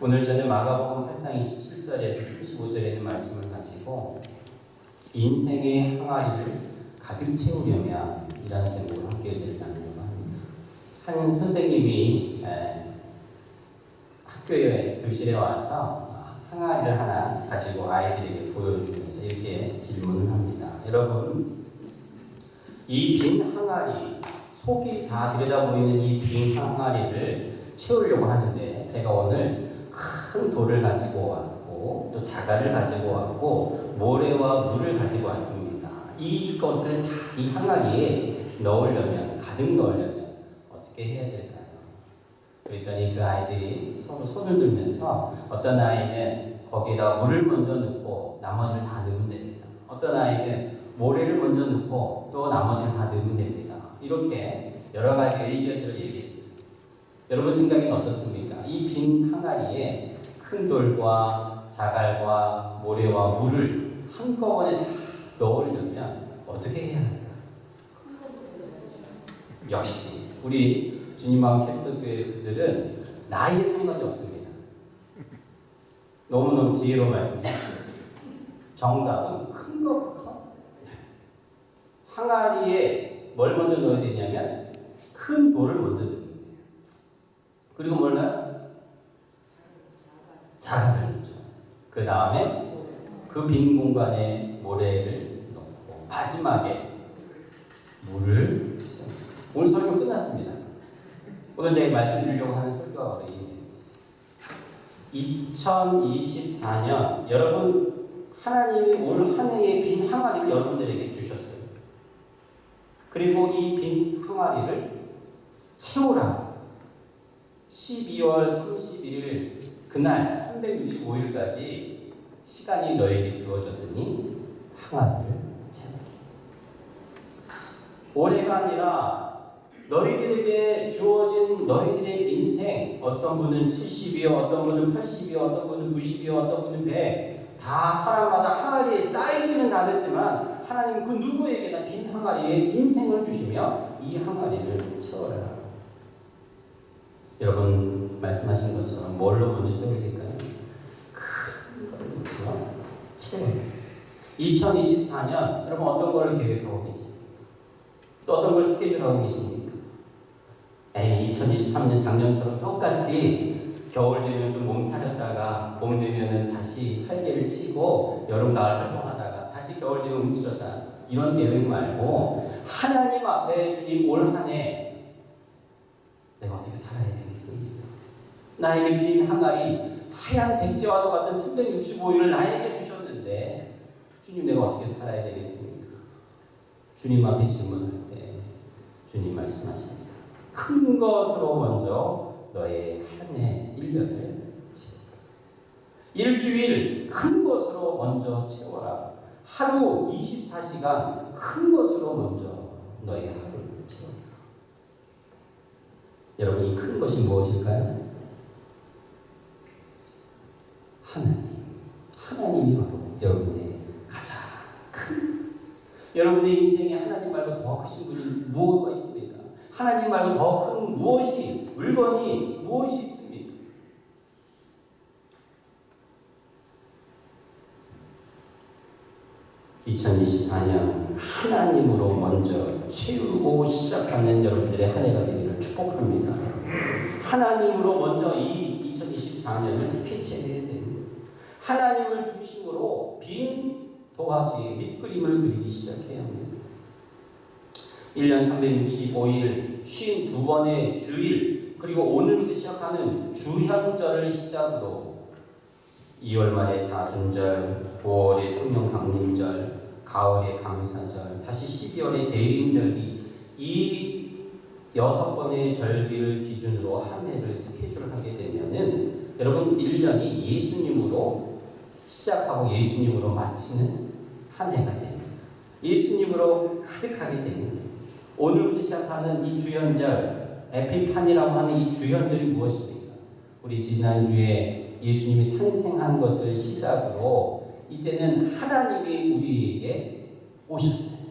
오늘 저는 마가복음 8장 27절에서 35절에 있는 말씀을 가지고 인생의 항아리를 가득 채우려면 이라는 제목으로 함께 얘기를 나누려고 합니다. 한 선생님이 학교에 교실에 와서 항아리를 하나 가지고 아이들에게 보여주면서 이렇게 질문을 합니다. 여러분, 이 빈 항아리, 속이 다 들여다보이는 이 빈 항아리를 채우려고 하는데 제가 오늘 큰 돌을 가지고 왔고 또 자갈을 가지고 왔고 모래와 물을 가지고 왔습니다. 이것을 다 이 항아리에 넣으려면, 가득 넣으려면 어떻게 해야 될까요? 그랬더니 그 아이들이 서로 손을 들면서 어떤 아이는 거기다 물을 먼저 넣고 나머지를 다 넣으면 됩니다. 어떤 아이는 모래를 먼저 넣고 또 나머지를 다 넣으면 됩니다. 이렇게 여러 가지 의견들을 얘기했습니다. 여러분 생각엔 어떻습니까? 이 빈 항아리에 큰 돌과 자갈과 모래와 물을 한꺼번에 다 넣으려면 어떻게 해야 할까요? 역시 우리 주님마음 캡스교회들은 나이에 상관이 없습니다. 너무너무 지혜로운 말씀 해주셨어요. 정답은 큰 것부터 항아리에 뭘 먼저 넣어야 되냐면 큰 돌을 먼저 넣어야 돼요. 그리고 뭘 넣어요? 자갈을 넣죠. 그 다음에 그 빈 공간에 모래를 넣고 마지막에 물을 채웁니다. 오늘 설교 끝났습니다. 오늘 제가 말씀드리려고 하는 설교가 바로 이 2024년 여러분 하나님이 올 한 해의 빈 항아리를 여러분들에게 주셨어요. 그리고 이 빈 항아리를 채우라. 12월 31일 그날 365일까지 시간이 너에게 주어졌으니 항아리를 채우라. 올해가 아니라 너희들에게 주어진 너희들의 인생, 어떤 분은 70이요, 어떤 분은 80이요, 어떤 분은 90이요, 어떤 분은 100, 다 사람마다 항아리의 사이즈는 다르지만 하나님은 그 누구에게나 빈 항아리에 인생을 주시며 이 항아리를 채워라. 여러분 말씀하신 것처럼 뭘로 먼저 채워야 될까요? 큰 걸 먼저 채워야 돼요. 2024년 여러분 어떤 걸 계획하고 계십니까? 또 어떤 걸 스케줄하고 계십니까? 2023년 작년처럼 똑같이 겨울 되면 좀 몸살렸다가 봄 되면은 다시 활개를 치고 여름 가을 활동하다가 다시 겨울 되면 움츠렸다 이런 계획 말고 하나님 앞에 주님 올 한 해 내가 어떻게 살아야 되겠습니까? 나에게 빈 항아리 하얀 백지와도 같은 365일을 나에게 주셨는데 주님 내가 어떻게 살아야 되겠습니까? 주님 앞에 질문할 때 주님 말씀하십니다. 큰 것으로 먼저 너의 한 해 1년을 채워라. 일주일 큰 것으로 먼저 채워라. 하루 24시간 큰 것으로 먼저 너의 하루를 채워라. 여러분 이 큰 것이 무엇일까요? 하나님이 바로 여러분의 가장 큰, 여러분의 인생에 하나님 말고 더 크신 분이 무엇가 있습니까? 하나님 말고 더 큰 무엇이, 물건이 무엇이 있습니까? (2024년) 하나님으로 먼저 채우고 시작하는 여러분들의 한 해가 되기를 축복합니다. 하나님으로 먼저 이 2024년을 스케치해야 됩니다. 하나님을 중심으로 빈 도화지, 밑그림을 그리기 시작해야 합니다. 1년 365일, 52번의 주일, 그리고 오늘부터 시작하는 주현절을 시작으로 2월 말에 사순절, 5월에 성령 강림절, 가을에 감사절, 다시 12월에 대림절기, 이 6번의 절기를 기준으로 한 해를 스케줄하게 되면은 여러분 1년이 예수님으로 시작하고 예수님으로 마치는 한 해가 됩니다. 예수님으로 가득하게 됩니다. 오늘부터 시작하는 이 주현절, 에피판이라고 하는 이 주현절이 무엇입니까? 우리 지난주에 예수님이 탄생한 것을 시작으로 이제는 하나님이 우리에게 오셨어요.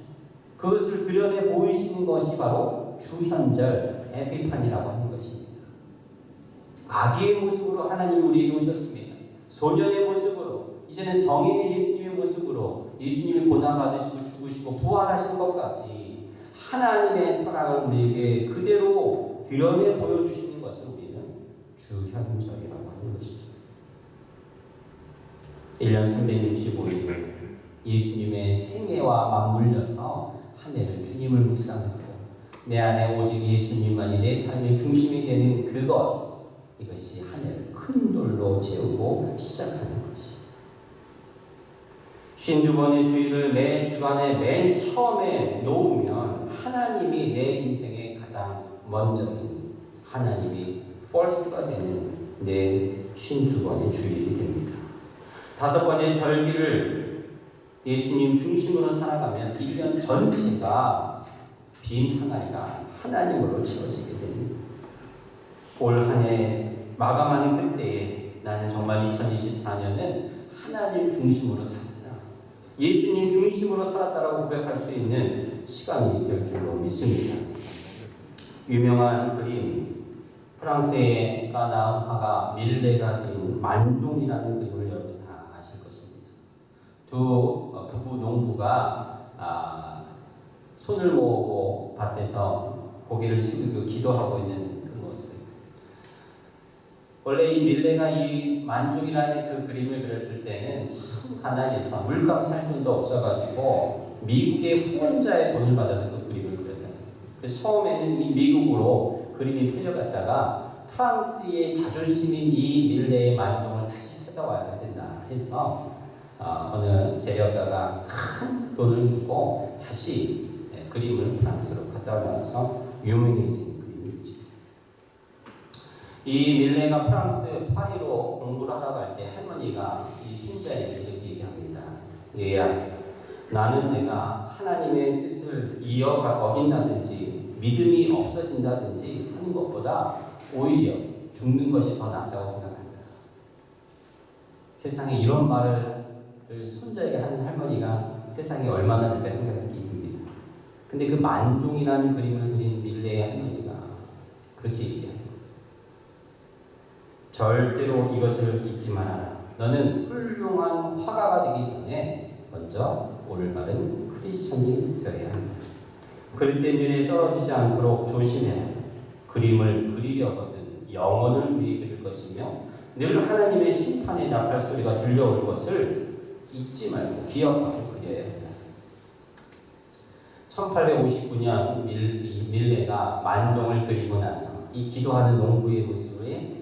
그것을 드러내 보이시는 것이 바로 주현절, 에피판이라고 하는 것입니다. 아기의 모습으로 하나님 우리에게 오셨습니다. 소년의 모습으로, 이제는 성인의 예수님의 모습으로 예수님이 고난받으시고 죽으시고 부활하신 것까지 하나님의 사랑을 우리에게 그대로 드러내 보여주시는 것을 우리는 주현절이라고 하는 것이죠. 1년 365일 예수님의 생애와 맞물려서 한 해를 주님을 묵상하고 내 안에 오직 예수님만이 내 삶의 중심이 되는 그것, 이것이 한 해를 큰 돌로 채우고 시작하는 것이. 52번의 주일을 매 주간에 맨 처음에 놓으면 하나님이 내 인생의 가장 먼저인, 하나님이 first가 되는 내 52번의 주일이 됩니다. 5번의 절기를 예수님 중심으로 살아가면 1년 전체가 빈 항아리가 하나님으로 채워지게 됩니다. 올 한 해 마감하는 그때에 나는 정말 2024년은 하나님 중심으로 산다, 예수님 중심으로 살았다라고 고백할 수 있는 시간이 될 줄로 믿습니다. 유명한 그림, 프랑스의 까나 화가 밀레가 그린 만종이라는 그림을 여러분 다 아실 것입니다. 두 부부 농부가 손을 모으고 밭에서 고개를 숙이고 기도하고 있는 그 모습. 원래 이 밀레가 이 만종이라는 그 그림을 그렸을 때는 참 가난해서 물감 살 돈도 없어가지고 미국의 후원자의 돈을 받아서 그 그림을 그렸다. 그래서 처음에는 이 미국으로 그림이 팔려갔다가 프랑스의 자존심인 이 밀레의 만종을 다시 찾아와야 된다 해서 어느 재력가가 큰 돈을 주고 다시 그림을 프랑스로 갖다 놔서 유명해진 그림이죠. 이 밀레가 프랑스 파리로 공부를 하러 갈 때 할머니가 이 손자에게 이렇게 얘기합니다. 얘야, 나는 내가 하나님의 뜻을 어긴다든지 믿음이 없어진다든지 하는 것보다 오히려 죽는 것이 더 낫다고 생각한다. 세상에 이런 말을 손자에게 하는 할머니가 세상에 얼마나 될까 생각하기 듭니다. 근데 그 만종이라는 그림을 그린 밀레의 할머니가 그렇게 얘기합니다. 절대로 이것을 잊지 말아라. 너는 훌륭한 화가가 되기 전에 먼저 올바른 크리스천이 되어야 한다. 그릇된 일에 떨어지지 않도록 조심해라. 그림을 그리려거든 영혼을 위해 그릴 것이며 늘 하나님의 심판의 나팔 소리가 들려올 것을 잊지 말고 기억하고 그려야 한다. 1859년 밀레가 만종을 그리고 나서 이 기도하는 농부의 모습의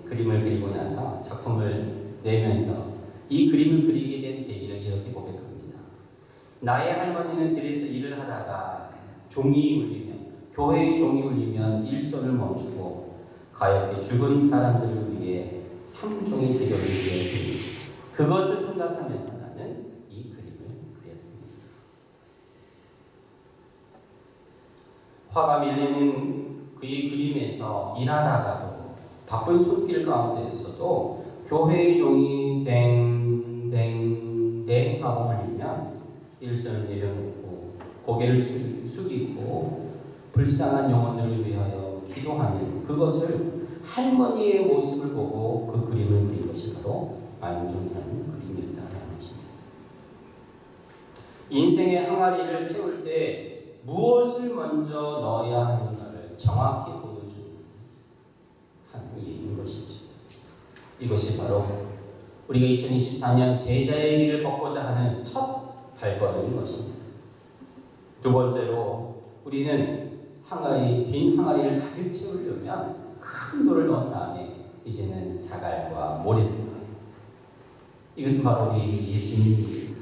그림을 그리고 나서 작품을 내면서 이 그림을 그리게 된 계기를 이렇게 고백합니다. 나의 할머니는 들에서 일을 하다가 종이 울리면, 교회의 종이 울리면 일손을 멈추고 가엾게 죽은 사람들을 위해 3종의 기도를 드렸습니다. 그것을 생각하면서 나는 이 그림을 그렸습니다. 화가 밀리는 그의 그림에서 일하다가도 바쁜 손길 가운데에서도 교회의 종이 땡땡땡 하고 울리면 일손을 내려놓고 고개를 숙이고 불쌍한 영혼들을 위하여 기도하는 그것을 할머니의 모습을 보고 그 그림을 그린 것이 바로 만종이라는 그림이었다라는 것입니다. 인생의 항아리를 채울 때 무엇을 먼저 넣어야 하는가를 정확히 보여주는 한이 있는 것이죠. 이것이 바로 우리가 2024년 제자의 길을 걷고자 하는 첫 발걸음인 것입니다. 두 번째로 우리는 빈 항아리를 가득 채우려면 큰 돌을 넣은 다음에 이제는 자갈과 모래를 넣어요. 이것은 바로 우리 예수님입니다.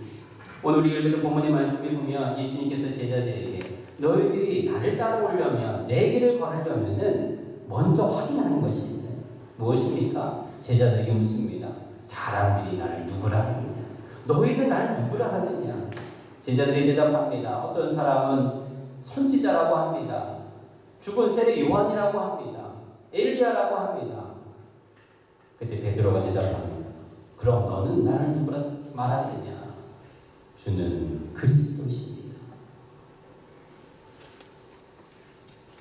오늘 우리 읽은 본문의 말씀에 보면 예수님께서 제자들에게 너희들이 나를 따라오려면 내 길을 걸으려면은 먼저 확인하는 것이 있어요. 무엇입니까? 제자들에게 묻습니다. 사람들이 나를 누구라 하느냐? 너희는 나를 누구라 하느냐? 제자들이 대답합니다. 어떤 사람은 선지자라고 합니다. 죽은 세례 요한이라고 합니다. 엘리야라고 합니다. 그때 베드로가 대답합니다. 그럼 너는 나를 누구라 말하느냐? 주는 그리스도십니다.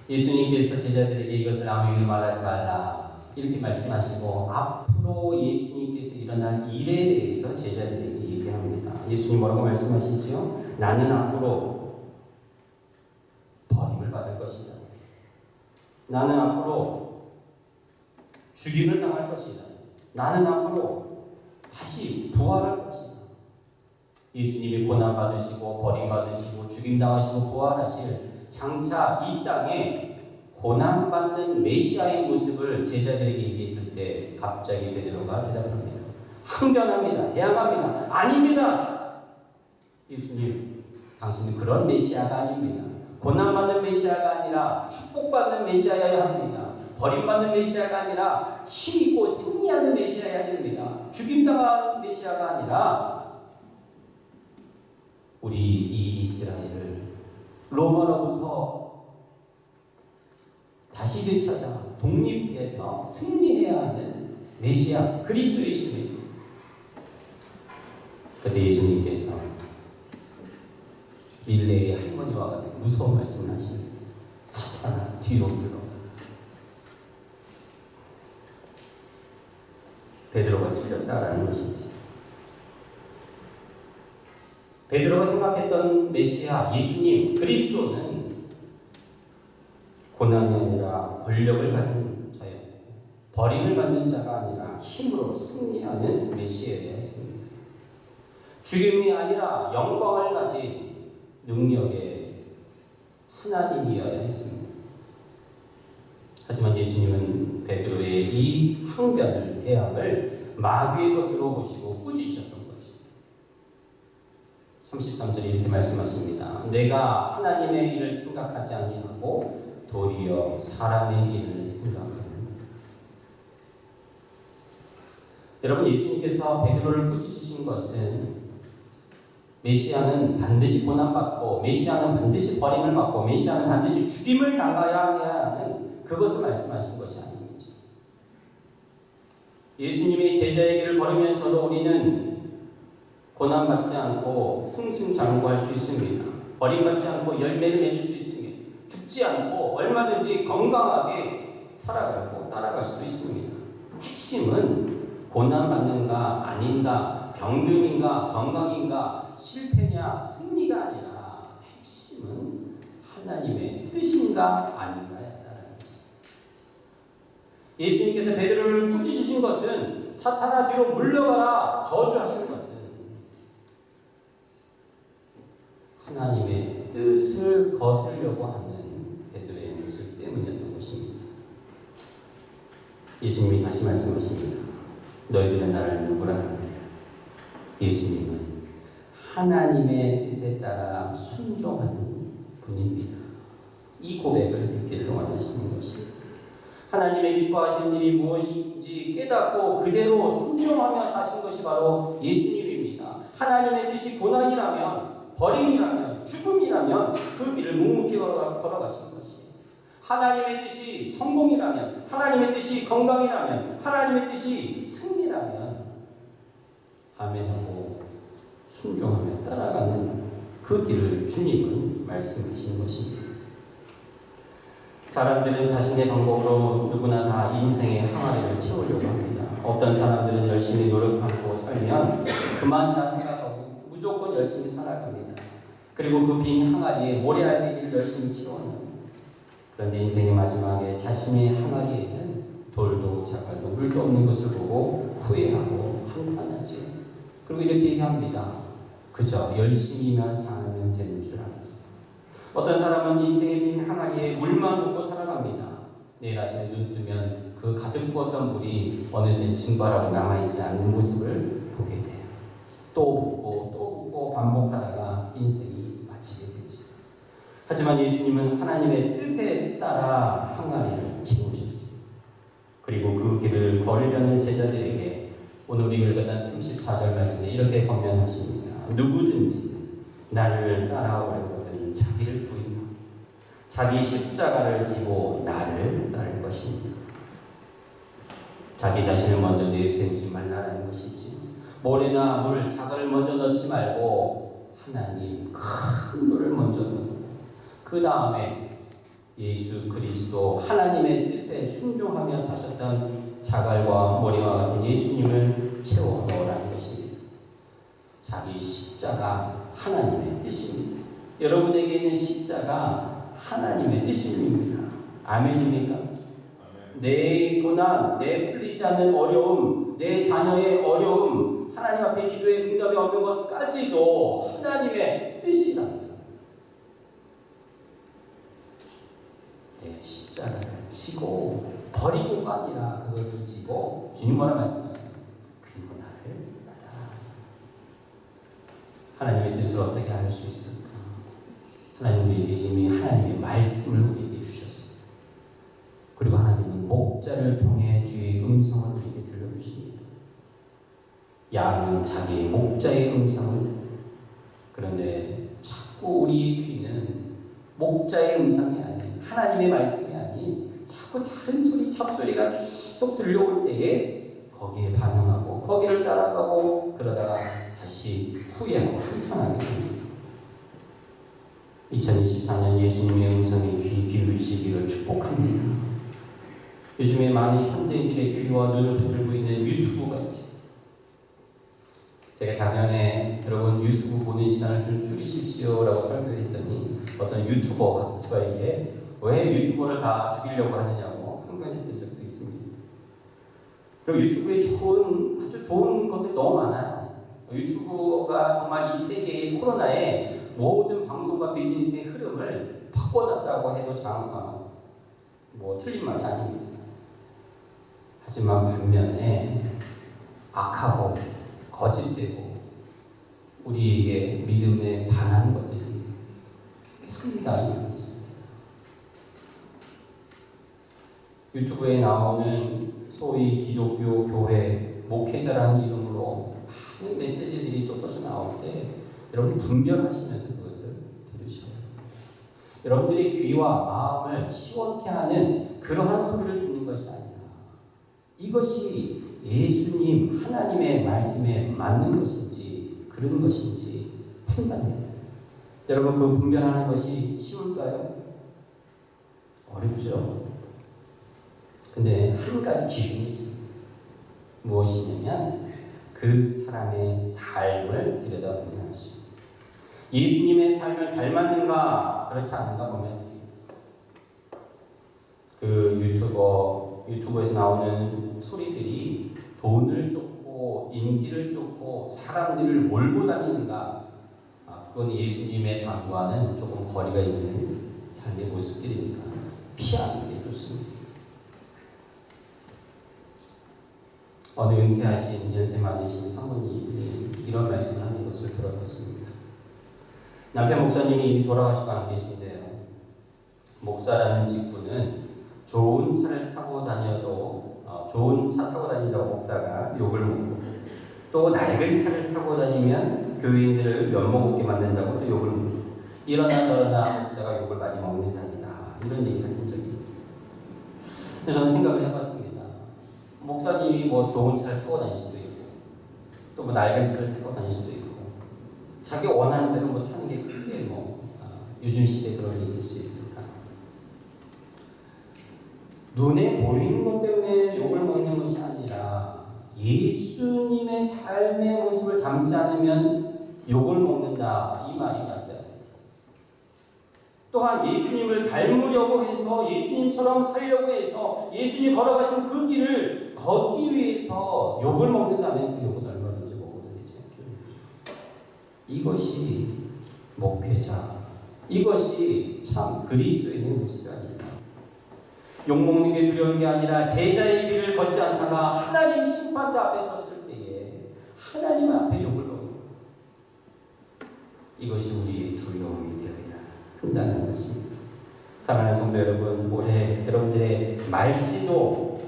예수님께서 제자들에게 이것을 아무에게 말하지 말라. 이렇게 말씀하시고 앞으로 예수님께서 일어날 일에 대해서 제자들에게 얘기합니다. 예수님 뭐라고 말씀하시죠? 나는 앞으로 버림을 받을 것이다. 나는 앞으로 죽임을 당할 것이다. 나는 앞으로 다시 부활할 것이다. 예수님이 고난받으시고 버림받으시고 죽임당하시고 부활하실 장차 이 땅에 고난받는 메시아의 모습을 제자들에게 얘기했을 때 갑자기 베드로가 대답합니다. 항변합니다. 대항합니다. 아닙니다. 예수님, 당신은 그런 메시아가 아닙니다. 고난받는 메시아가 아니라 축복받는 메시아여야 합니다. 버림받는 메시아가 아니라 힘있고 승리하는 메시아여야 됩니다. 죽임당한 메시아가 아니라 우리 이 이스라엘을 로마로부터 다시 되찾아 독립해서 승리해야 하는 메시아 그리스도이십니다. 그때 예수님께서 밀레의 할머니와 같은 무서운 말씀을 하십니다. 사탄아 뒤로 물러가. 베드로가 틀렸다라는 것이지. 베드로가 생각했던 메시아 예수님 그리스도는 고난이 아니라 권력을 가진 자예요. 버림을 받는 자가 아니라 힘으로 승리하는 메시아여야 했습니다. 죽임이 아니라 영광을 가진 능력의 하나님이어야 했습니다. 하지만 예수님은 베드로의 이 항변을 대항을 마귀의 것으로 보시고 꾸짖으셨던 것입니다. 33절에 이렇게 말씀하십니다. 내가 하나님의 일을 생각하지 아니하고 도리어 사람의 일을 생각하는. 여러분, 예수님께서 베드로를 꾸짖으신 것은 메시아는 반드시 고난받고 메시아는 반드시 버림을 받고 메시아는 반드시 죽임을 당해야 하는 그것을 말씀하신 것이 아닙니다. 예수님이 제자의 길을 걸으면서도 우리는 고난받지 않고 승승장구할 수 있습니다. 버림받지 않고 열매를 맺을 수 있습니다. 죽지 않고 얼마든지 건강하게 살아가고 따라갈 수도 있습니다. 핵심은 고난받는가 아닌가, 병듦인가 건강인가, 실패냐 승리가 아니라 핵심은 하나님의 뜻인가 아닌가였다는 것입니다. 예수님께서 베드로를 꾸짖으신 것은 사탄아 뒤로 물러가라 저주하신 것은 하나님의 뜻을 거스르려고 하는 베드로의 모습 때문이었던 것입니다. 예수님이 다시 말씀하십니다. 너희들은 나를 누구라 하느냐? 예수님은 하나님의 뜻에 따라 순종하는 분입니다. 이 고백을 듣기를 원하시는 것입니다. 하나님의 기뻐하시는 일이 무엇인지 깨닫고 그대로 순종하며 사신 것이 바로 예수님입니다. 하나님의 뜻이 고난이라면, 버림이라면, 죽음이라면 그 길을 묵묵히 걸어가신 것이에요. 하나님의 뜻이 성공이라면, 하나님의 뜻이 건강이라면, 하나님의 뜻이 승리라면 아멘하고 순종하며 따라가는 그 길을 주님은 말씀하시는 것입니다. 사람들은 자신의 방법으로 누구나 다 인생의 항아리를 채우려고 합니다. 어떤 사람들은 열심히 노력하고 살면 그만이다 생각하고 무조건 열심히 살아갑니다. 그리고 그 빈 항아리에 모래알갱이를 열심히 채워넣습니다. 그런데 인생의 마지막에 자신의 항아리에는 돌도 자갈도 물도 없는 것을 보고 후회하고 한탄하지. 그리고 이렇게 얘기합니다. 그저 열심히만 살면 되는 줄 알았어요. 어떤 사람은 인생의 빈 항아리에 물만 붓고 살아갑니다. 내일 아침에 눈 뜨면 그 가득 부었던 물이 어느새 증발하고 남아있지 않는 모습을 보게 돼요. 또 붓고 또 붓고 반복하다가 인생이 마치게 되죠. 하지만 예수님은 하나님의 뜻에 따라 항아리를 채우셨어요. 그리고 그 길을 걸으려는 제자들에게 오늘 우리 읽었던 34절 말씀에 이렇게 권면하십니다. 누구든지 나를 따라오려거든 자기를 부인하고 자기 십자가를 지고 나를 따를 것입니다. 자기 자신을 먼저 내세우지 말라는 것이지. 모래나 물, 자갈을 먼저 넣지 말고 하나님 큰 물을 먼저 넣고 그 다음에 예수 그리스도 하나님의 뜻에 순종하며 사셨던 자갈과 머리와 같은 예수님을 채워 넣으라는 것입니다. 자기 십자가 하나님의 뜻입니다. 여러분에게 있는 십자가 하나님의 뜻입니다. 아멘입니까? 내 고난, 내 풀리지 않는 어려움, 내 자녀의 어려움, 하나님 앞에 기도의 응답이 없는 것까지도 하나님의 뜻이랍니다. 내 십자가를 지고 버리고가 아니라 그것을 지고 주님 뭐라 말씀하십니까? 그리고 나를 따라. 하나님의 뜻을 어떻게 알 수 있을까? 하나님 우리에게 이미 하나님의 말씀을 우리에게 주셨습니다. 그리고 하나님은 목자를 통해 주의 음성을 우리에게 들려주십니다. 양은 자기 목자의 음성을 듣고, 그런데 자꾸 우리 귀는 목자의 음성이 아닌 하나님의 말씀이 아닌 자꾸 다른 소리, 잡소리가 계속 들려올 때에 거기에 반응하고 거기를 따라가고 그러다가 다시 후회하고 한탄하게 됩니다. 2024년 예수님의 음성에 귀 기울이시기를 축복합니다. 요즘에 많은 현대인들의 귀와 눈을 붙들고 있는 유튜브가 있죠. 제가 작년에 여러분 유튜브 보는 시간을 좀 줄이십시오라고 설교했더니 어떤 유튜버가 저에게 왜 유튜버를 다 죽이려고 하느냐고 항변했던 적도 있습니다. 그리고 유튜브에 아주 좋은 것들이 너무 많아요. 유튜브가 정말 이 세계의 코로나에 모든 방송과 비즈니스의 흐름을 바꿔놨다고 해도 틀린 말이 아닙니다. 하지만 반면에 악하고 거짓되고 우리에게 믿음에 반하는 것들이 상당히 많이 있습니다. 유튜브에 나오는 소위 기독교 교회 목회자라는 이름으로 많은 메시지들이 쏟아져 나올 때 여러분 분별하시면서 그것을 들으셔야 합니다. 여러분들의 귀와 마음을 시원케 하는 그러한 소리를 듣는 것이 아니라 이것이 예수님 하나님의 말씀에 맞는 것인지 그런 것인지 판단해야 돼요. 여러분 그 분별하는 것이 쉬울까요? 어렵죠. 근데 한 가지 기준이 있습니다. 무엇이냐면 그 사람의 삶을 들여다보는 것입니다. 예수님의 삶을 닮았는가 그렇지 않은가 보면 그 유튜버에서 나오는 소리들이 돈을 쫓고 인기를 쫓고 사람들을 몰고 다니는가 그건 예수님의 삶과는 조금 거리가 있는 삶의 모습들이니까 피하는 게 좋습니다. 어느 은퇴하신 연세 많으신 사모님이 이런 말씀을 하는 것을 들어봤습니다. 남편 목사님이 돌아가시고 안 계신데요. 목사라는 직분은 좋은 차를 타고 다녀도 좋은 차 타고 다닌다고 목사가 욕을 먹고 또 낡은 차를 타고 다니면 교인들을 면목없게 만든다고 또 욕을 먹고 이러나 저러나 목사가 욕을 많이 먹는 자리다 이런 얘기를 한 적이 있습니다. 그래서 저는 생각을 해봤습니다. 목사님이 좋은 차를 타고 다닐 수도 있고 또 낡은 차를 타고 다닐 수도 있고 자기 원하는 대로 타는 게 크게 요즘 시대에 그런 게 있을 수 있을까? 눈에 보이는 것 때문에 욕을 먹는 것이 아니라 예수님의 삶의 모습을 담지 않으면 욕을 먹는다 이 말이 맞지 않습니다. 또한 예수님을 닮으려고 해서 예수님처럼 살려고 해서 예수님이 걸어가신 그 길을 걷기 위해서 욕을 먹는다면 그 욕은 얼마든지 먹어도 되지 않겠습니까? 이것이 목회자, 이것이 참 그리스도인의 모습이 아닙니다. 욕먹는 게 두려운 게 아니라 제자의 길을 걷지 않다가 하나님 심판대 앞에 섰을 때에 하나님 앞에 욕을 먹는 것, 이것이 우리의 두려움이 되어야 한다는 것입니다. 사랑하는 성도 여러분, 올해 여러분들의 말씨도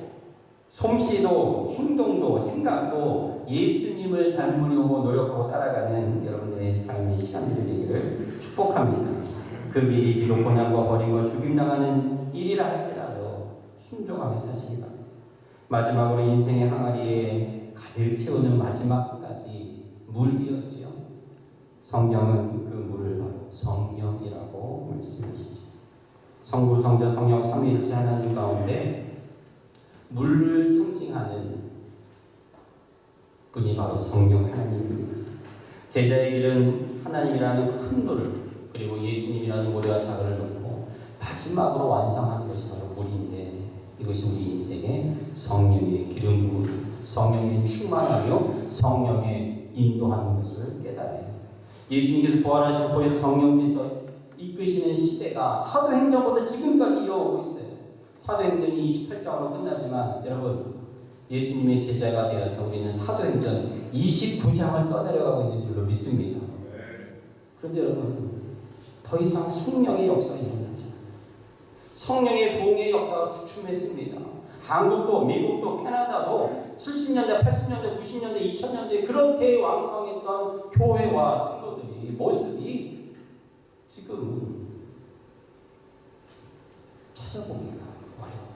솜씨도 행동도 생각도 예수님을 닮으려고 노력하고 따라가는 여러분들의 삶의 시간들이 되기를 축복합니다. 그 일이 비록 고난과 버림과 죽임당하는 일이라 할지라도 순종하며 사시기 바랍니다. 마지막으로 인생의 항아리에 가득 채우는 마지막까지 물이었죠. 성경은 그 물을 바로 성령이라고 말씀하시죠. 성부, 성자, 성령 삼위일체 하나님 가운데 물을 상징하는 분이 바로 성령 하나님입니다. 제자의 길은 하나님이라는 큰 돌을 그리고 예수님이라는 모래와 자갈을 넣고 마지막으로 완성하는 것이 바로 물인데, 이것이 우리 인생의 성령의 기름 부음, 성령의 충만하며 성령의 인도하는 것을 깨달아요. 예수님께서 부활하신 후에 성령께서 이끄시는 시대가 사도행전부터 지금까지 이어오고 있어요. 사도행전이 28장으로 끝나지만 여러분, 예수님의 제자가 되어서 우리는 사도행전 29장을 써내려가고 있는 줄로 믿습니다. 그런데 여러분, 더 이상 성령의 역사가 일어나지 않아요. 성령의 부흥의 역사가 주춤했습니다. 한국도 미국도 캐나다도 70년대, 80년대, 90년대, 2000년대 그렇게 왕성했던 교회와 성도들이 모습이 지금 찾아보기가 어려워요.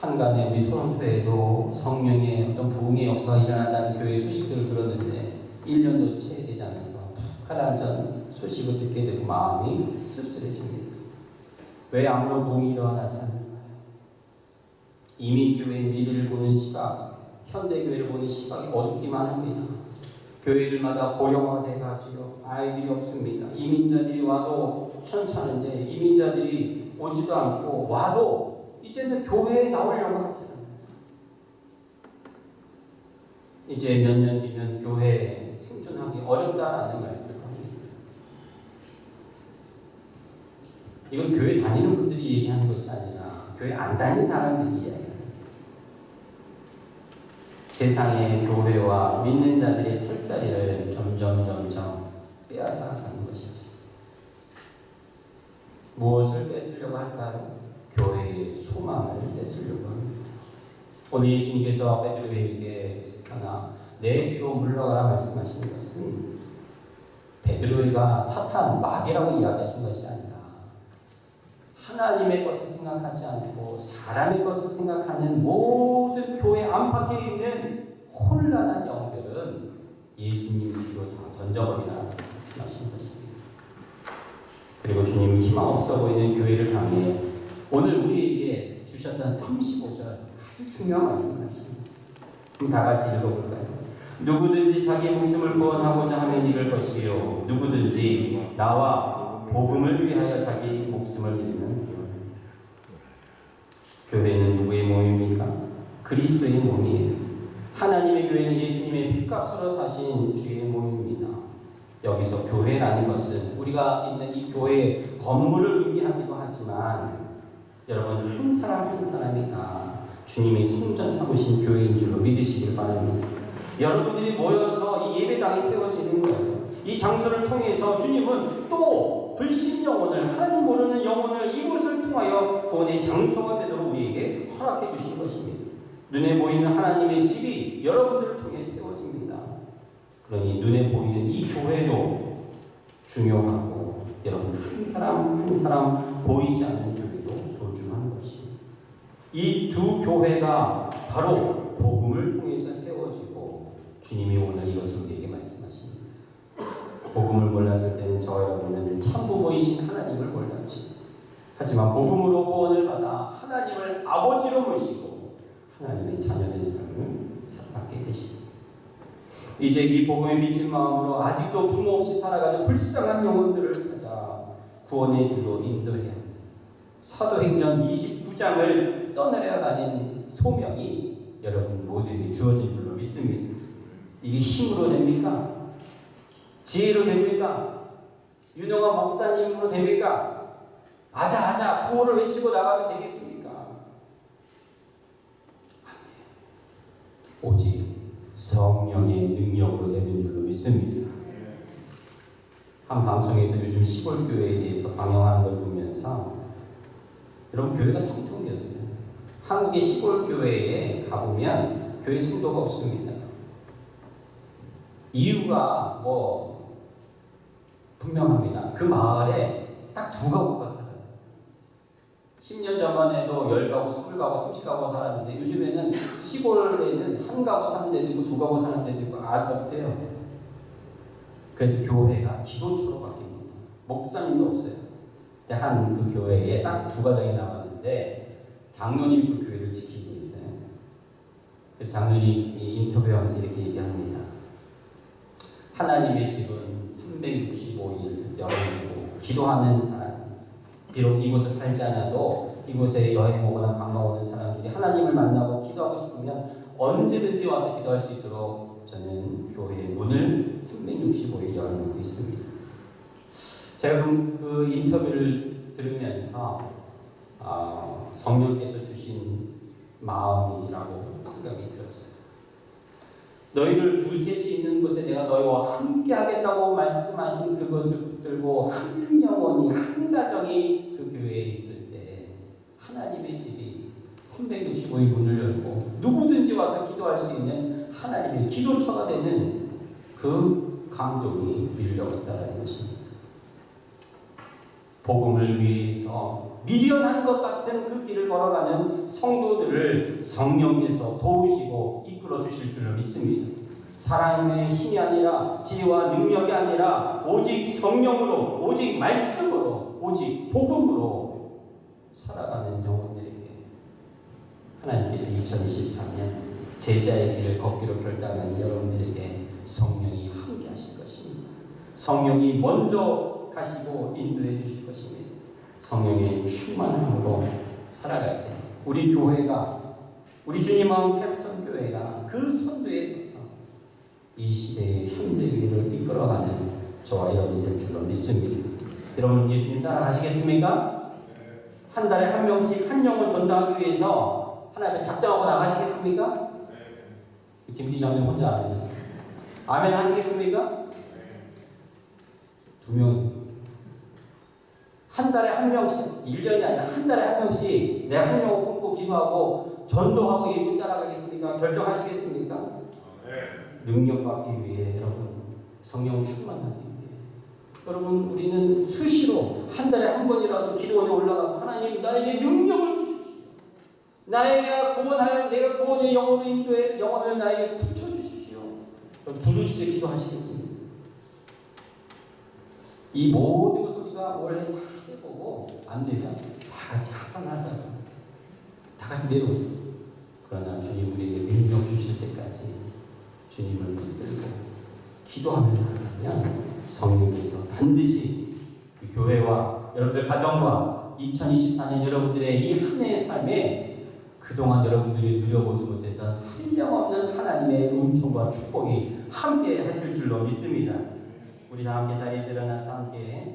한간에 우리 토론토에도 성령의 어떤 부흥의 역사가 일어난다는 교회 소식들을 들었는데 1년도 채 되지 않아서 가라앉은 소식을 듣게 되고 마음이 씁쓸해집니다. 왜 아무런 부흥이 일어나지 않을까요? 이민교회의 미래를 보는 시각, 현대교회를 보는 시각이 어둡기만 합니다. 교회들마다 고령화가 돼가지고 아이들이 없습니다. 이민자들이 와도 시원찮은데 이민자들이 오지도 않고 와도 이제는 교회에 나오려고 하지 않아요. 이제 몇 년 뒤면 교회에 생존하기 어렵다라는 말들 합니다. 이건 교회 다니는 분들이 얘기하는 것이 아니라 교회 안 다니는 사람들이 이야기합니다. 세상의 교회와 믿는 자들의 설 자리를 점점 빼앗아가는 것이죠. 무엇을 뺏으려고 할까요? 교회의 소망을 뺏으려고 합니다. 오늘 예수님께서 베드로에게 하나 내 뒤로 물러가라 말씀하시는 것은 베드로가 사탄, 마귀라고 이야기하신 것이 아니라 하나님의 것을 생각하지 않고 사람의 것을 생각하는 모든 교회 안팎에 있는 혼란한 영들은 예수님 뒤로 다 던져버리라 말씀하신 것입니다. 그리고 주님은 희망 없어 보이는 교회를 향해 오늘 우리에게 주셨던 35절 아주 중요한 말씀하십니다. 그럼 다 같이 읽어볼까요? 누구든지 자기 목숨을 구원하고자 하면 잃을 것이요 누구든지 나와 복음을 위하여 자기 목숨을 잃는 교회는 누구의 몸입니까? 그리스도의 몸이에요. 하나님의 교회는 예수님의 핏값으로 사신 주의 몸입니다. 여기서 교회라는 것은 우리가 있는 이 교회의 건물을 의미하기도 하지만 여러분 한 사람 한 사람이 다 주님의 성전 삼으신 교회인 줄로 믿으시길 바랍니다. 여러분들이 모여서 이 예배당이 세워지는 거예요. 이 장소를 통해서 주님은 또 불신 영혼을, 하나님 모르는 영혼을 이곳을 통하여 구원의 장소가 되도록 우리에게 허락해 주신 것입니다. 눈에 보이는 하나님의 집이 여러분들을 통해 세워집니다. 그러니 눈에 보이는 이 교회도 중요하고 여러분 한 사람 한 사람 보이지 않는 교회도 소중한 것입니다. 이 두 교회가 바로 복음을 통해서 세워지고 주님이 오늘 이것을 우리에게 말씀하십니다. 복음을 몰랐을 때는 저와 여러분은 참부모이신 하나님을 몰랐지. 하지만 복음으로 구원을 받아 하나님을 아버지로 모시고 하나님의 자녀된 삶을 살아가게 되십니다. 이제 이 복음에 미친 마음으로 아직도 부모 없이 살아가는 불쌍한 영혼들을 찾아 구원의 길로 인도해야 합니다. 사도행전 29장을 써내려가는 소명이 여러분 모두에게 주어진 줄로 믿습니다. 이게 힘으로 됩니까? 지혜로 됩니까? 유능한 목사님으로 됩니까? 아자아자 구호를 외치고 나가면 되겠습니까? 안 돼요. 오직 성령의 능력으로 되는 줄로 믿습니다. 한 방송에서 요즘 시골교회에 대해서 방영하는 걸 보면서 여러분 교회가 텅텅 비었어요. 한국의 시골교회에 가보면 교회 성도가 없습니다. 이유가 분명합니다. 그 마을에 딱 두 가구가 살아요. 10년 전만 해도 10가구, 20가구, 30가구 살았는데 요즘에는 시골에는 한 가구 사는 데도 있고 두 가구 사는 데도 있고 없대요. 그래서 교회가 기도처로 바뀝니다. 목사님도 없어요. 한 그 교회에 딱 두 가정이 남았는데 장로님이 그 교회를 지키고 있어요. 그래서 장로님이 인터뷰하면서 이렇게 얘기합니다. 하나님의 집은 365일 열어놓고 기도하는 사람, 비록 이곳에 살지 않아도 이곳에 여행 오거나 관광 오는 사람들이 하나님을 만나고 기도하고 싶으면 언제든지 와서 기도할 수 있도록 저는 교회의 문을 365일 열어놓고 있습니다. 제가 그 인터뷰를 들으면서 성령께서 주신 마음이라고 생각이 들었어요. 너희들 두셋이 있는 곳에 내가 너희와 함께 하겠다고 말씀하신 그것을 붙들고 한 영혼이 한 가정이 그 교회에 있을 때 하나님의 집이 365일 문을 열고 누구든지 와서 기도할 수 있는 하나님의 기도처가 되는 그 감동이 밀려왔다는 것입니다. 복음을 위해서 미련한 것 같은 그 길을 걸어가는 성도들을 성령께서 도우시고 이끌어 주실 줄로 믿습니다. 사람의 힘이 아니라 지혜와 능력이 아니라 오직 성령으로, 오직 말씀으로, 오직 복음으로 살아가는 영혼들에게 하나님께서 2024년 제자의 길을 걷기로 결단한 여러분들에게 성령이 함께 하실 것입니다. 성령이 먼저 가시고 인도해 주실 것입니다. 성령의 충만함으로 살아갈 때 우리 교회가, 우리 주님 마음 캡선 교회가 그 선두에 서서 이 시대의 현대 위를 이끌어가는 저와 여러분 될 줄로 믿습니다. 여러분 예수님 따라가시겠습니까? 한 달에 한 명씩 한 영혼 전도하기 위해서 하나님의 작정하고 나가시겠습니까? 김기자님 혼자 안 해주세요. 아멘 하시겠습니까? 2명. 한 달에 한 명씩, 1년이 아니라 한 달에 한 명씩 내가 한 영혼 품고 기도하고 전도하고 예수 따라가겠습니까? 결정하시겠습니까? 능력받기 위해 여러분, 성령 충만하기 위해 여러분, 우리는 수시로 한 달에 한 번이라도 기도원에 올라가서 하나님 나에게 능력을 주십시오. 나에게 구원할, 내가 구원의 영혼을 인도해 영혼을 나에게 붙여주십시오. 부르짖어 기도하시겠습니다. 이 모든 것을 우리가 원래 다 해보고 안 되면 다 같이 하산하자. 다 같이 내려오자. 그러나 주님 우리에게 능력 주실 때까지 주님을 붙들고 기도하면 성령께서 반드시 교회와 여러분들 가정과 2024년 여러분들의 이 한 해의 삶에 그동안 여러분들이 누려보지 못했던 한량없는 하나님의 은총과 축복이 함께 하실 줄로 믿습니다. 우리 다 함께 자리에서 일어나서 함께